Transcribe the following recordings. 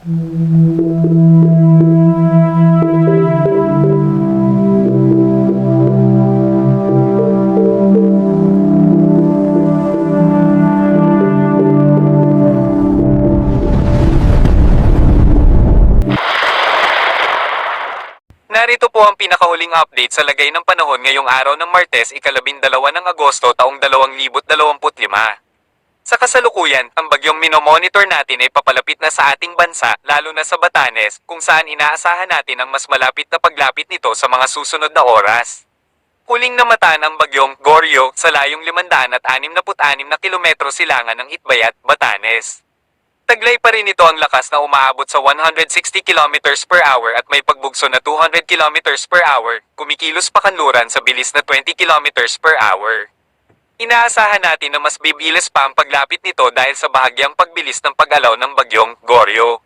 Narito po ang pinakahuling update sa lagay ng panahon ngayong araw ng Martes, ika-12 ng Agosto taong 2025. Sa kasalukuyan, ang bagyong minomonitor natin ay papalapit na sa ating bansa, lalo na sa Batanes, kung saan inaasahan natin ang mas malapit na paglapit nito sa mga susunod na oras. Huling namataan ang bagyong Goryo sa layong 566 na kilometro silangan ng Itbayat, Batanes. Taglay pa rin ito ang lakas na umaabot sa 160 km per hour at may pagbugso na 200 km per hour, kumikilos pa kanluran sa bilis na 20 km per hour. Inaasahan natin na mas bibilis pa ang paglapit nito dahil sa bahagyang pagbilis ng pag-alaw ng bagyong Goryo.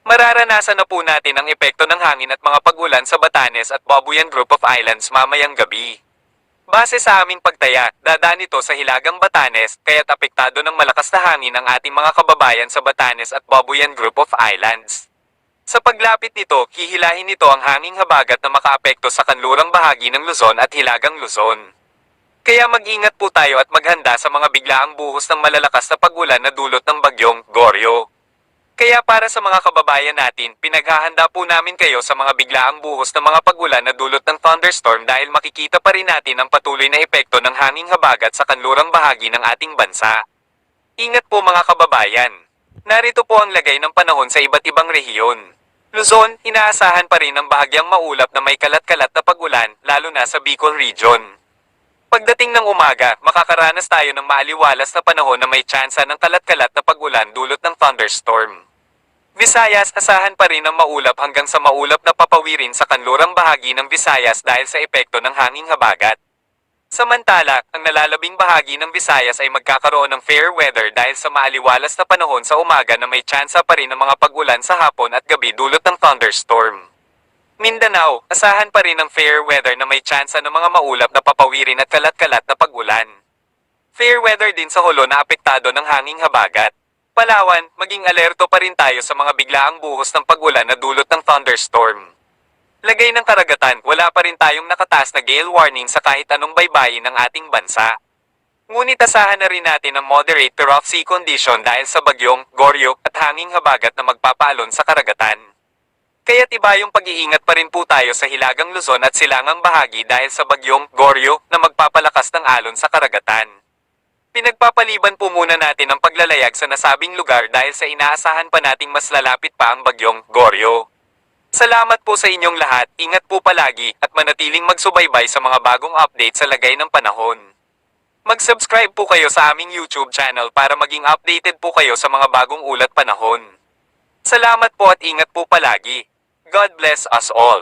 Mararanasan na po natin ang epekto ng hangin at mga pag-ulan sa Batanes at Babuyan Group of Islands mamayang gabi. Base sa aming pagtaya, dadaan ito sa Hilagang Batanes, kaya't apektado ng malakas na hangin ang ating mga kababayan sa Batanes at Babuyan Group of Islands. Sa paglapit nito, hihilahin nito ang hanging habagat na makaapekto sa kanlurang bahagi ng Luzon at Hilagang Luzon. Kaya mag-ingat po tayo at maghanda sa mga biglaang buhos ng malalakas na pag-ulan na dulot ng bagyong Goryo. Kaya para sa mga kababayan natin, pinaghahanda po namin kayo sa mga biglaang buhos ng mga pag-ulan na dulot ng thunderstorm dahil makikita pa rin natin ang patuloy na epekto ng hanging habagat sa kanlurang bahagi ng ating bansa. Ingat po mga kababayan. Narito po ang lagay ng panahon sa iba't ibang rehiyon. Luzon, inaasahan pa rin ang bahagyang maulap na may kalat-kalat na pag-ulan, lalo na sa Bicol Region. Pagdating ng umaga, makakaranas tayo ng maaliwalas na panahon na may tsansa ng kalat-kalat na pag-ulan dulot ng thunderstorm. Visayas, asahan pa rin ang maulap hanggang sa maulap na papawirin sa kanlurang bahagi ng Visayas dahil sa epekto ng hanging habagat. Samantala, ang nalalabing bahagi ng Visayas ay magkakaroon ng fair weather dahil sa maaliwalas na panahon sa umaga na may tsansa pa rin ng mga pag-ulan sa hapon at gabi dulot ng thunderstorm. Mindanao, asahan pa rin ng fair weather na may tsansa ng mga maulap na papawirin at kalat-kalat na pag-ulan. Fair weather din sa Jolo na apektado ng hanging habagat. Palawan, maging alerto pa rin tayo sa mga biglaang buhos ng pag-ulan na dulot ng thunderstorm. Lagay ng karagatan, wala pa rin tayong nakataas na gale warning sa kahit anong baybayin ng ating bansa. Ngunit asahan na rin natin ang moderate to rough sea condition dahil sa bagyong Goryo at hanging habagat na magpapaalon sa karagatan. Kaya't iba yung pag-iingat pa rin po tayo sa Hilagang Luzon at silangang bahagi dahil sa bagyong Goryo na magpapalakas ng alon sa karagatan. Pinagpapaliban po muna natin ang paglalayag sa nasabing lugar dahil sa inaasahan pa nating mas lalapit pa ang bagyong Goryo. Salamat po sa inyong lahat, ingat po palagi at manatiling magsubaybay sa mga bagong update sa lagay ng panahon. Mag-subscribe po kayo sa aming YouTube channel para maging updated po kayo sa mga bagong ulat panahon. Salamat po at ingat po palagi. God bless us all.